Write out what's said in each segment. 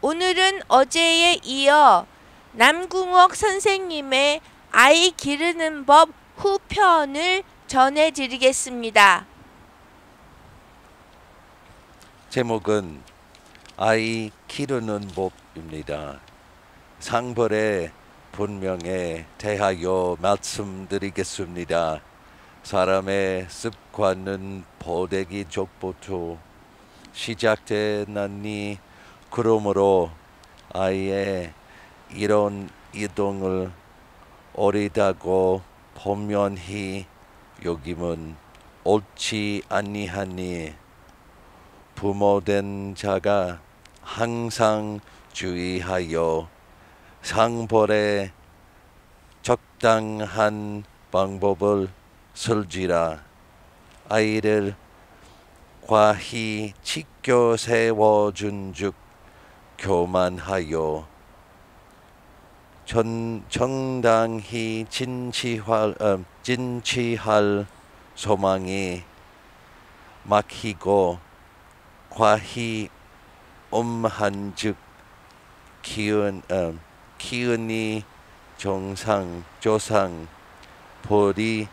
오늘은 어제에 이어 남궁옥 선생님의 아이 기르는 법 후편을 전해드리겠습니다. 제목은 아이 기르는 법입니다. 상벌의 본명에 대하여 말씀드리겠습니다. 사람의 습관은 포대기 족부터 시작되나니 그러므로 아이의 이런 이동을 옳다고 분명히 여김은 옳지 아니하니 부모된 자가 항상 주의하여 상벌에 적당한 방법을 쓸지라. 아이를 과히 지켜 세워준즉 교만하여 정당히 진취할 소망이 막히고 과히 엄한즉 기운이 조상 볼이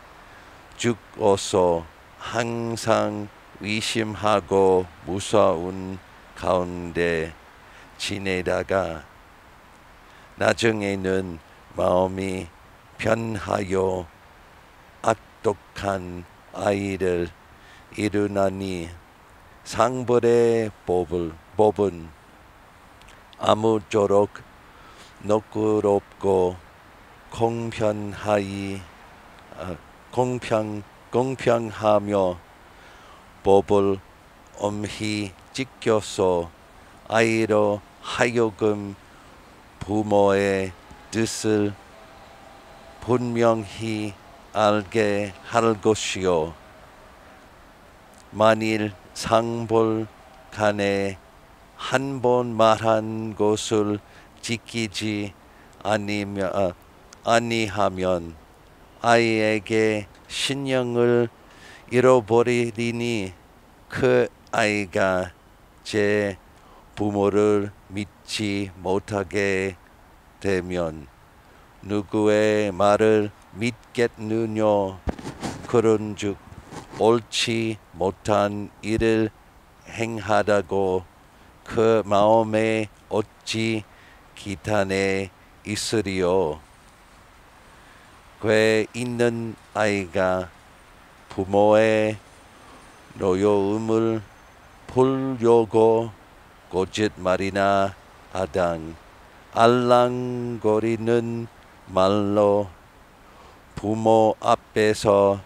죽어서 항상 의심하고 무서운 가운데 지내다가 나중에는 마음이 변하여 악독한 아이를 이루나니 상벌의 법은 아무쪼록 너그럽고 공평하며 법을 엄히 지켜서 아이로 하여금 부모의 뜻을 분명히 알게 할 것이요. 만일 상벌 간에 한 번 말한 것을 지키지 아니하면 아이에게 신령을 잃어버리니 그 아이가 제 부모를 믿지 못하게 되면 누구의 말을 믿겠느냐. 그런즉 옳지 못한 일을 행하다고 그 마음에 어찌 기탄에 있으리요. 궤 있는 아이가 부모의 노여움을 풀려고 거짓말이나 하당 알랑거리는 말로 부모 앞에서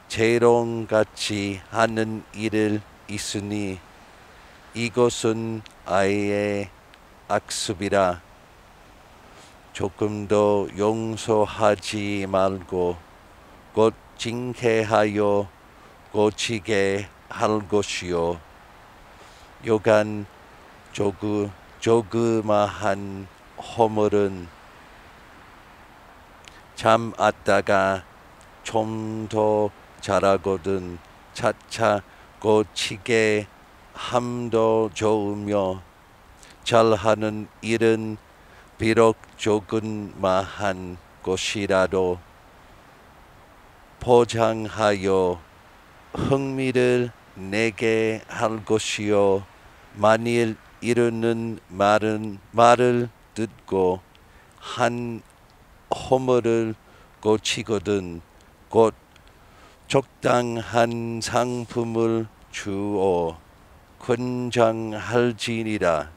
재롱같이 하는 일을 있으니 이것은 아이의 악습이라. 조금도 용서하지 말고 곧 징계하여 고치게 할 것이요. 여간 조그마한 허물은 참았다가 좀 더 잘하거든 차차 고치게 함도 좋으며 잘하는 일은 비록 조그마한 것이라도 포장하여 흥미를 내게 할 것이요. 만일 이르는 말을 듣고 한 허물을 고치거든 곧 적당한 상품을 주어 권장할지니라.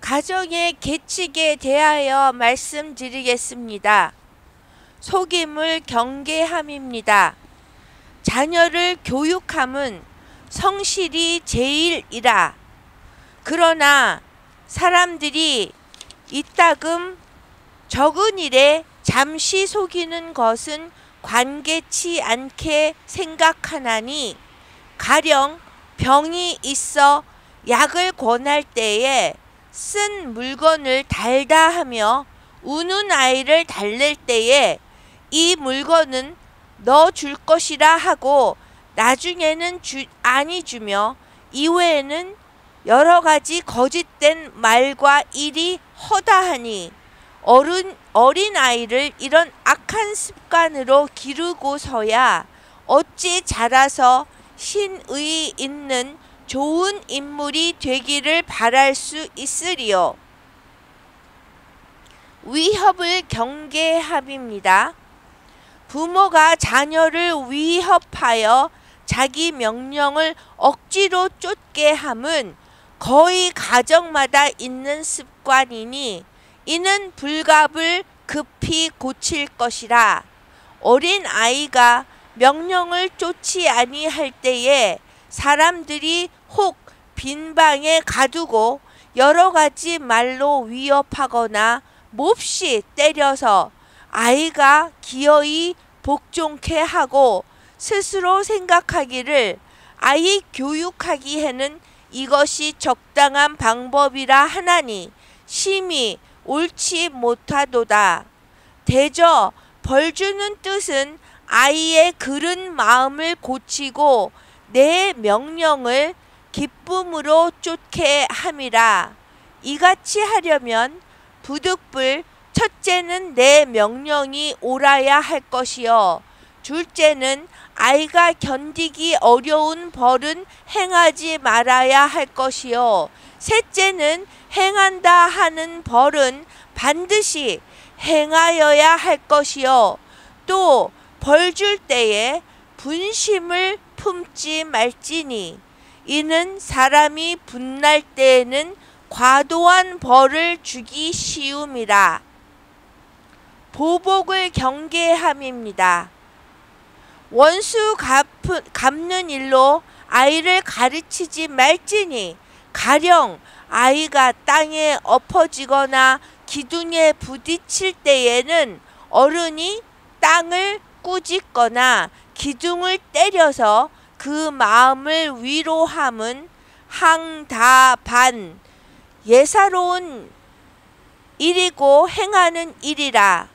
가정의 계칙에 대하여 말씀드리겠습니다. 속임을 경계함입니다. 자녀를 교육함은 성실이 제일이라. 그러나 사람들이 이따금 적은 일에 잠시 속이는 것은 관계치 않게 생각하나니 가령 병이 있어 약을 권할 때에 쓴 물건을 달다 하며 우는 아이를 달랠 때에 이 물건은 너 줄 것이라 하고 나중에는 아니 주며 이후에는 여러 가지 거짓된 말과 일이 허다하니 어린 아이를 이런 악한 습관으로 기르고서야 어찌 자라서 신의 있는 좋은 인물이 되기를 바랄 수 있으리요. 위협을 경계함입니다. 부모가 자녀를 위협하여 자기 명령을 억지로 쫓게 함은 거의 가정마다 있는 습관이니 이는 불갑을 급히 고칠 것이라. 어린 아이가 명령을 쫓지 아니할 때에 사람들이 혹 빈방에 가두고 여러 가지 말로 위협하거나 몹시 때려서 아이가 기어이 복종케 하고 스스로 생각하기를 아이 교육하기에는 이것이 적당한 방법이라 하나니 심히 옳지 못하도다. 대저 벌주는 뜻은 아이의 그른 마음을 고치고 내 명령을 기쁨으로 쫓게 함이라. 이같이 하려면 부득불 첫째는 내 명령이 옳아야 할 것이요 둘째는 아이가 견디기 어려운 벌은 행하지 말아야 할 것이요 셋째는 행한다 하는 벌은 반드시 행하여야 할 것이요 또 벌 줄 때에 분심을 품지 말지니 이는 사람이 분날 때에는 과도한 벌을 주기 쉬움이라. 보복을 경계함입니다. 원수 갚는 일로 아이를 가르치지 말지니 가령 아이가 땅에 엎어지거나 기둥에 부딪힐 때에는 어른이 땅을 꾸짖거나 기둥을 때려서 그 마음을 위로함은 항다반 예사로운 일이고 행하는 일이라.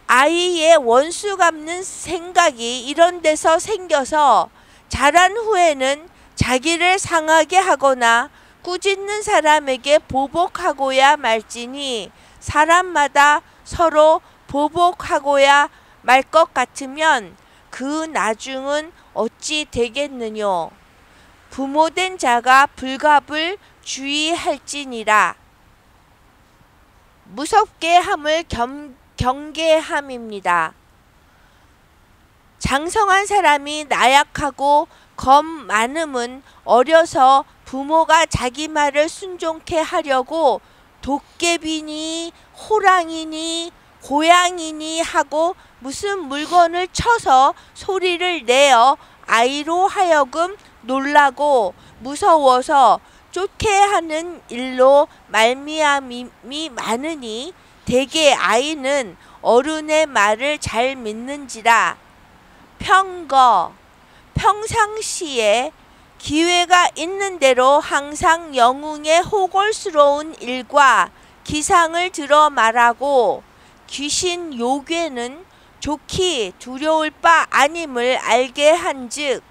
아이의 원수 갚는 생각이 이런 데서 생겨서 자란 후에는 자기를 상하게 하거나 꾸짖는 사람에게 보복하고야 말지니 사람마다 서로 보복하고야 말 것 같으면 그 나중은 어찌 되겠느뇨. 부모된 자가 불갑을 주의할지니라. 무섭게 함을 경계함입니다. 장성한 사람이 나약하고 겁 많음은 어려서 부모가 자기 말을 순종케 하려고 도깨비니 호랑이니 고양이니 하고 무슨 물건을 쳐서 소리를 내어 아이로 하여금 놀라고 무서워서 쫓게 하는 일로 말미암이 많으니 대개 아이는 어른의 말을 잘 믿는지라. 평상시에 기회가 있는 대로 항상 영웅의 호골스러운 일과 기상을 들어 말하고 귀신 요괴는 좋기 두려울 바 아님을 알게 한즉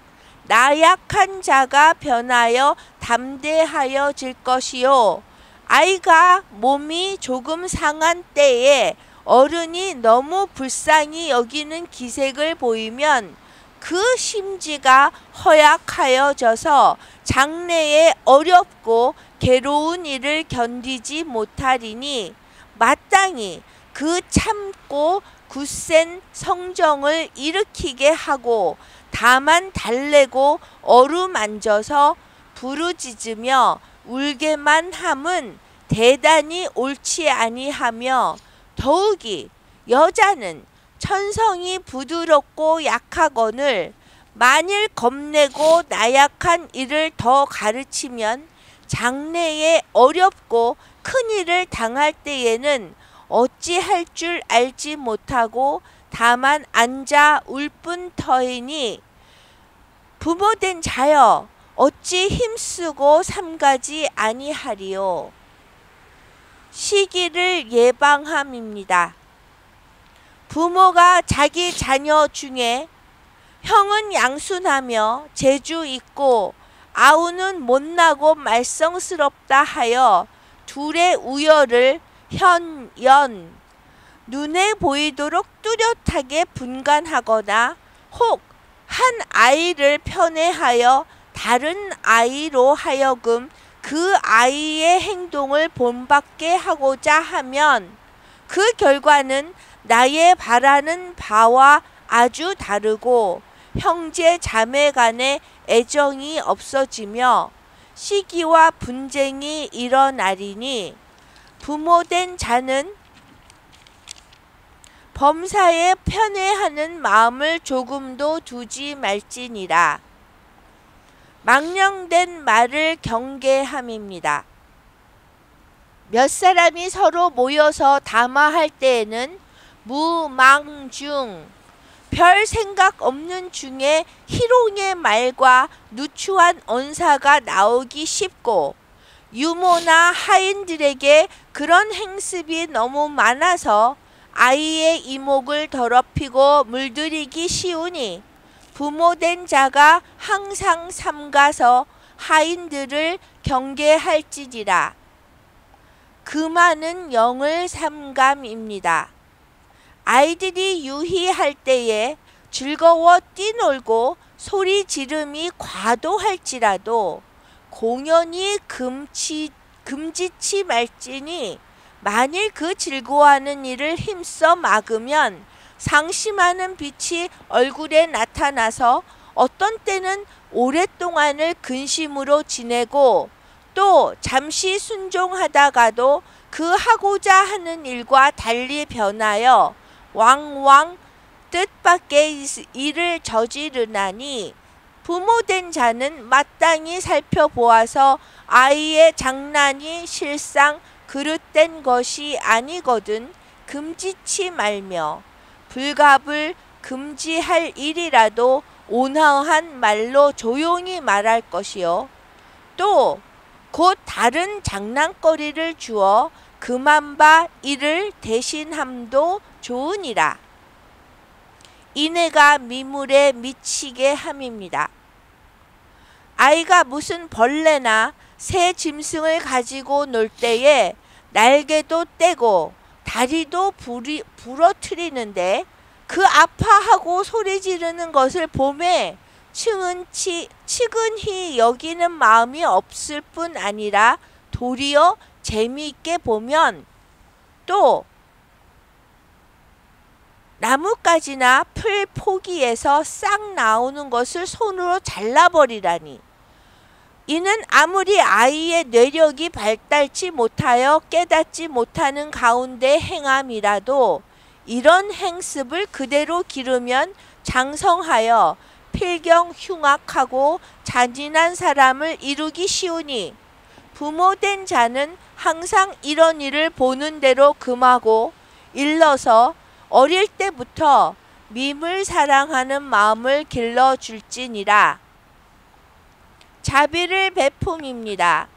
나약한 자가 변하여 담대하여질 것이요 아이가 몸이 조금 상한 때에 어른이 너무 불쌍히 여기는 기색을 보이면 그 심지가 허약하여져서 장래에 어렵고 괴로운 일을 견디지 못하리니 마땅히 그 참고 굳센 성정을 일으키게 하고 다만 달래고 어루만져서 부르짖으며 울게만 함은 대단히 옳지 아니하며 더욱이 여자는 천성이 부드럽고 약하거늘 만일 겁내고 나약한 일을 더 가르치면 장래에 어렵고 큰 일을 당할 때에는 어찌할 줄 알지 못하고 다만 앉아 울 뿐 터이니 부모된 자여 어찌 힘쓰고 삼가지 아니하리요. 시기를 예방함입니다. 부모가 자기 자녀 중에 형은 양순하며 재주 있고 아우는 못나고 말썽스럽다 하여 둘의 우열을 현 눈에 보이도록 뚜렷하게 분간하거나 혹 한 아이를 편애하여 다른 아이로 하여금 그 아이의 행동을 본받게 하고자 하면 그 결과는 나의 바라는 바와 아주 다르고 형제 자매 간의 애정이 없어지며 시기와 분쟁이 일어나리니 부모된 자는 범사에 편애하는 마음을 조금도 두지 말지니라. 망령된 말을 경계함입니다. 몇 사람이 서로 모여서 담화할 때에는 무망중 별 생각 없는 중에 희롱의 말과 누추한 언사가 나오기 쉽고 유모나 하인들에게 그런 행습이 너무 많아서 아이의 이목을 더럽히고 물들이기 쉬우니 부모된 자가 항상 삼가서 하인들을 경계할지니라. 금하는 영을 삼감입니다. 아이들이 유희할 때에 즐거워 뛰놀고 소리 지름이 과도할지라도 공연히 금지치 말지니 만일 그 즐거워하는 일을 힘써 막으면 상심하는 빛이 얼굴에 나타나서 어떤 때는 오랫동안을 근심으로 지내고 또 잠시 순종하다가도 그 하고자 하는 일과 달리 변하여 왕왕 뜻밖의 일을 저지르나니 부모된 자는 마땅히 살펴보아서 아이의 장난이 실상 그릇된 것이 아니거든 금지치 말며 불갑을 금지할 일이라도 온화한 말로 조용히 말할 것이요 또 곧 다른 장난거리를 주어 금한 바 이를 대신함도 좋으니라. 이내가 미물에 미치게 함입니다. 아이가 무슨 벌레나 새 짐승을 가지고 놀 때에 날개도 떼고 다리도 부러뜨리는데 그 아파하고 소리 지르는 것을 보매 치근히 여기는 마음이 없을 뿐 아니라 도리어 재미있게 보면 또 나뭇가지나 풀 포기에서 싹 나오는 것을 손으로 잘라버리라니 이는 아무리 아이의 뇌력이 발달치 못하여 깨닫지 못하는 가운데 행함이라도 이런 행습을 그대로 기르면 장성하여 필경 흉악하고 잔인한 사람을 이루기 쉬우니 부모된 자는 항상 이런 일을 보는 대로 금하고 일러서 어릴 때부터 밈을 사랑하는 마음을 길러줄지니라. 자비를 베품입니다.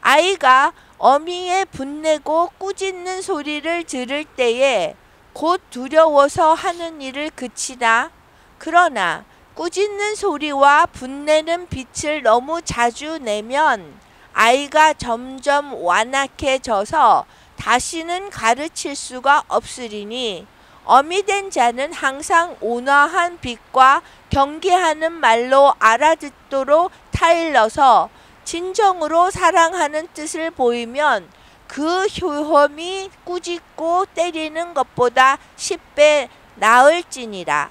아이가 어미의 분내고 꾸짖는 소리를 들을 때에 곧 두려워서 하는 일을 그치나 그러나 꾸짖는 소리와 분내는 빛을 너무 자주 내면 아이가 점점 완악해져서 다시는 가르칠 수가 없으리니 어미된 자는 항상 온화한 빛과 경계하는 말로 알아듣도록 타일러서 진정으로 사랑하는 뜻을 보이면 그 효험이 꾸짖고 때리는 것보다 10배 나을지니라.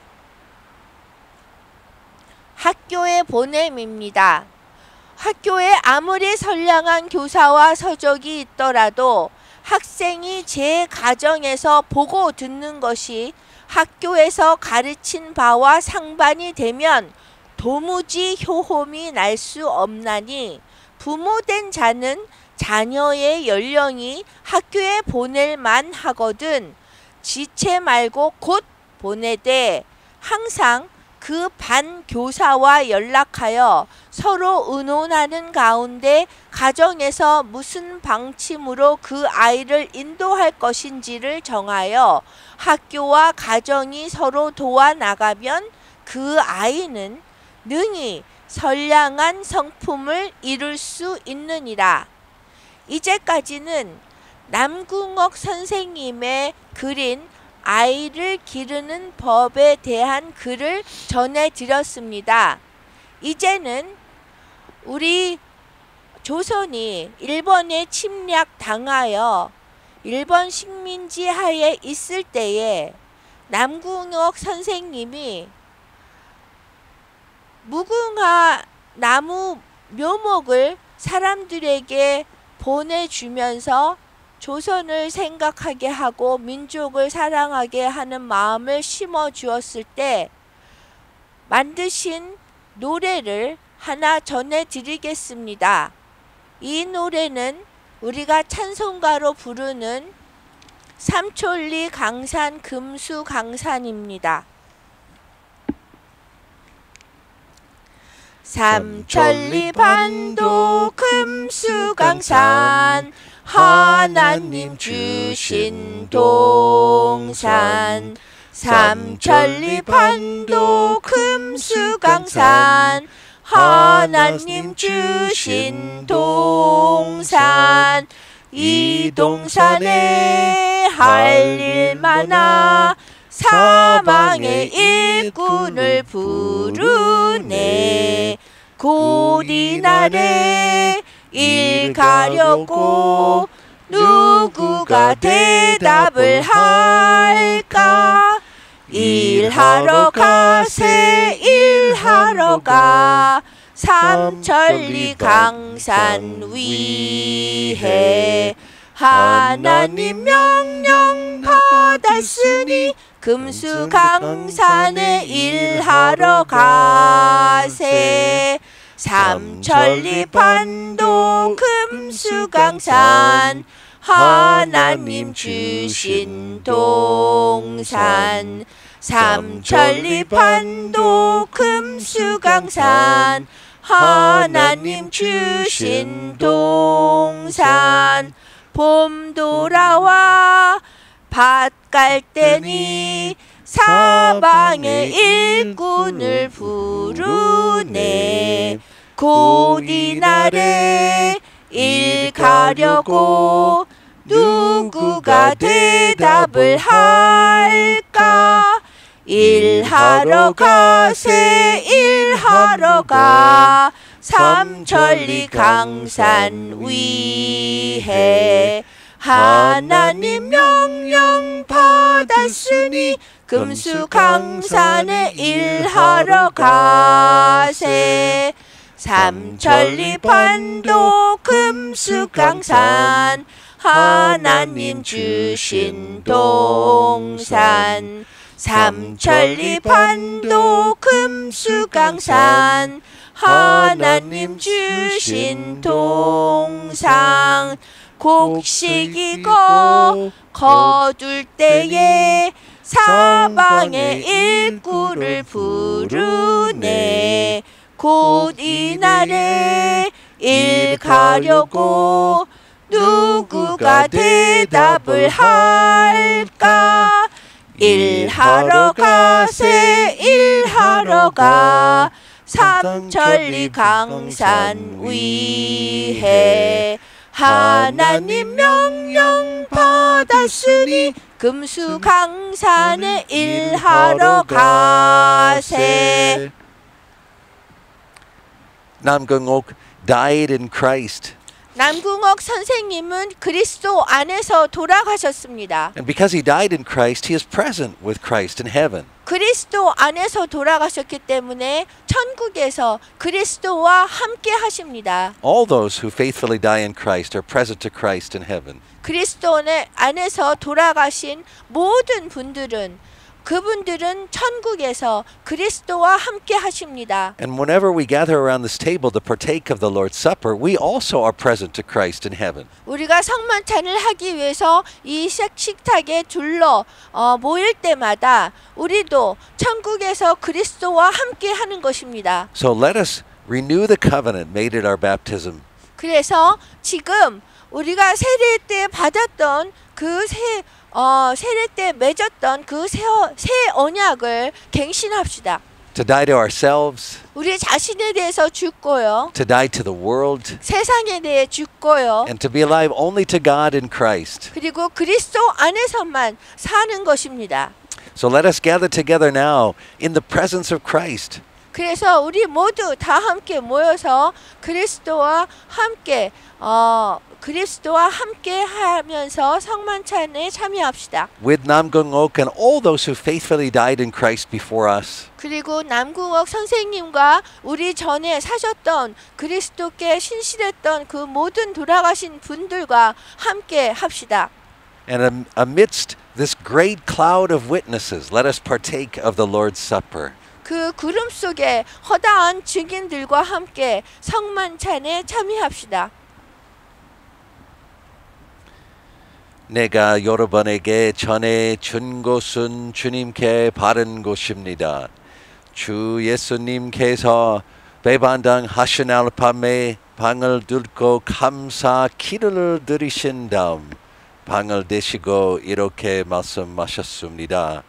학교에 보냄입니다. 학교에 아무리 선량한 교사와 서적이 있더라도 학생이 제 가정에서 보고 듣는 것이 학교에서 가르친 바와 상반이 되면 도무지 효험이 날 수 없나니 부모된 자는 자녀의 연령이 학교에 보낼 만하거든 지체 말고 곧 보내되 항상 그 반 교사와 연락하여 서로 의논하는 가운데 가정에서 무슨 방침으로 그 아이를 인도할 것인지를 정하여 학교와 가정이 서로 도와나가면 그 아이는 능히 선량한 성품을 이룰 수 있느니라. 이제까지는 남궁옥 선생님의 글인 아이를 기르는 법에 대한 글을 전해드렸습니다. 이제는 우리 조선이 일본에 침략당하여 일본 식민지 하에 있을 때에 남궁옥 선생님이 무궁화 나무 묘목을 사람들에게 보내주면서 조선을 생각하게 하고 민족을 사랑하게 하는 마음을 심어 주었을 때 만드신 노래를 하나 전해드리겠습니다. 이 노래는 우리가 찬송가로 부르는 삼천리 강산 금수강산입니다. 삼천리 반도 금수강산 하나님 주신 동산 삼천리 반도 금수강산 하나님 주신 동산 이 동산에 할 일 많아 사망의 일꾼을 부르네 곧 이날에 일 가려고 누구가 대답을 할까 일하러 가세 일하러 가 삼천리 강산 위에 하나님 명령 받았으니 금수강산에 일하러 가세 삼천리 반도 금수강산 하나님 주신 동산 삼천리 반도 금수강산 하나님 주신 동산 봄 돌아와 밭 갈 때니 사방의 일꾼을 부르네 곧 이날에 일 가려고 누구가 대답을 할까 일하러 가세 일하러 가 삼천리 강산 위에 하나님 명령 받았으니 금수강산에 일하러 가세 삼천리 반도 금수강산 하나님 주신 동산 삼천리 반도 금수강산 하나님 주신 동산 곡식이고 거둘 때에 사방의 일꾼을 부르네 곧 이날에 일 가려고 누구가 대답을 할까 일하러 가세 일하러 가 삼천리 강산 위에 하나님 명령 받았으니 금수강산에 일하러 가세. Namgungok died in Christ. 남궁옥 선생님은 그리스도 안에서 돌아가셨습니다. And because he died in Christ, he is present with Christ in heaven. 그리스도 안에서 돌아가셨기 때문에 천국에서 그리스도와 함께 하십니다. All those who faithfully die in Christ are present to Christ in heaven. 그리스도 안에서 돌아가신 모든 분들은 그분들은 천국에서 그리스도와 함께 하십니다. And whenever we gather around this table to partake of the Lord's Supper, we also are present to Christ in heaven. 우리가 성만찬을 하기 위해서 이 식탁에 둘러 모일 때마다 우리도 천국에서 그리스도와 함께 하는 것입니다. So let us renew the covenant made at our baptism. 그래서 지금 우리가 세례 때 받았던 그 세례 때 맺었던 그 새 언약을 갱신합시다. to die to ourselves, 우리 자신에 대해서 죽고요. to die to the world, 세상에 대해 죽고요. and to be alive only to God in Christ. 그리고 그리스도 안에서만 사는 것입니다. So let us gather together now in the presence of Christ. 그래서 우리 모두 다 함께 모여서 그리스도와 함께 하면서 성만찬에 참여합시다. With Nam Gung Ok and all those who faithfully died in Christ before us. 그리고 남궁옥 선생님과 우리 전에 사셨던 그리스도께 신실했던 그 모든 돌아가신 분들과 함께 합시다. And amidst this great cloud of witnesses, let us partake of the Lord's Supper. 그 구름 속에 허다한 증인들과 함께 성만찬에 참여합시다. 내가 여러분에게 전해 준 곳은 주님께 바른 곳입니다. 주 예수님께서 배반당 하신 날 밤에 방을 들고 감사 기도를 드리신 다음 방을 대시고 이렇게 말씀하셨습니다.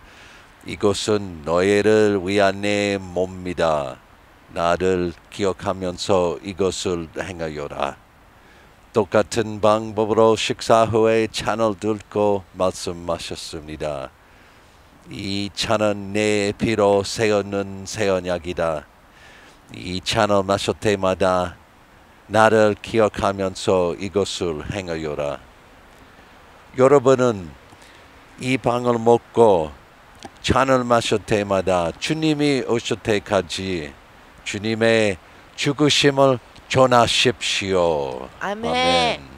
이것은 너희를 위한 내 몸이다. 나를 기억하면서 이것을 행하여라. 똑같은 방법으로 식사 후에 잔을 들고 말씀하셨습니다. 이 잔은 내 피로 세우는 새 언약이다. 이 잔을 마실 때마다 나를 기억하면서 이것을 행하여라. 여러분은 이 빵을 먹고 잔을 마실 때마다 주님이 오실 때까지 주님의 죽으심을 전하십시오. 아멘.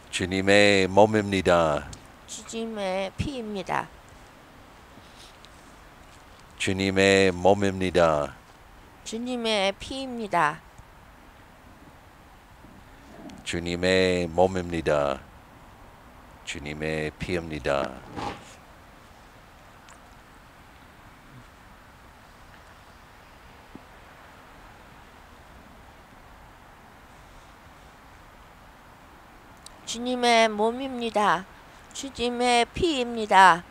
주님의 몸입니다. 주님의 피입니다. 주님의 몸입니다. 주님의 피입니다. 주님의 몸입니다. 주님의 피입니다. 주님의 몸입니다. 주님의 피입니다.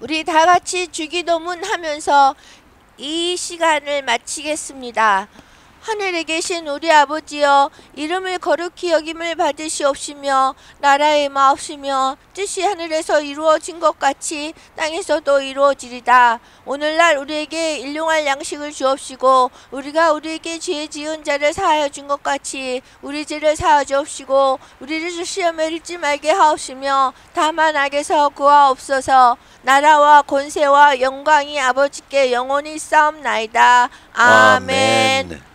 우리 다 같이 주기도문 하면서 이 시간을 마치겠습니다. 하늘에 계신 우리 아버지여, 이름을 거룩히 여김을 받으시옵시며 나라의 마옵시며 뜻이 하늘에서 이루어진 것 같이 땅에서도 이루어지리다. 오늘날 우리에게 일용할 양식을 주옵시고 우리가 우리에게 죄 지은 자를 사하여 준 것 같이 우리 죄를 사하여 주옵시고 우리를 시험에 들지 말게 하옵시며 다만 악에서 구하옵소서. 나라와 권세와 영광이 아버지께 영원히 싸움나이다. 아멘.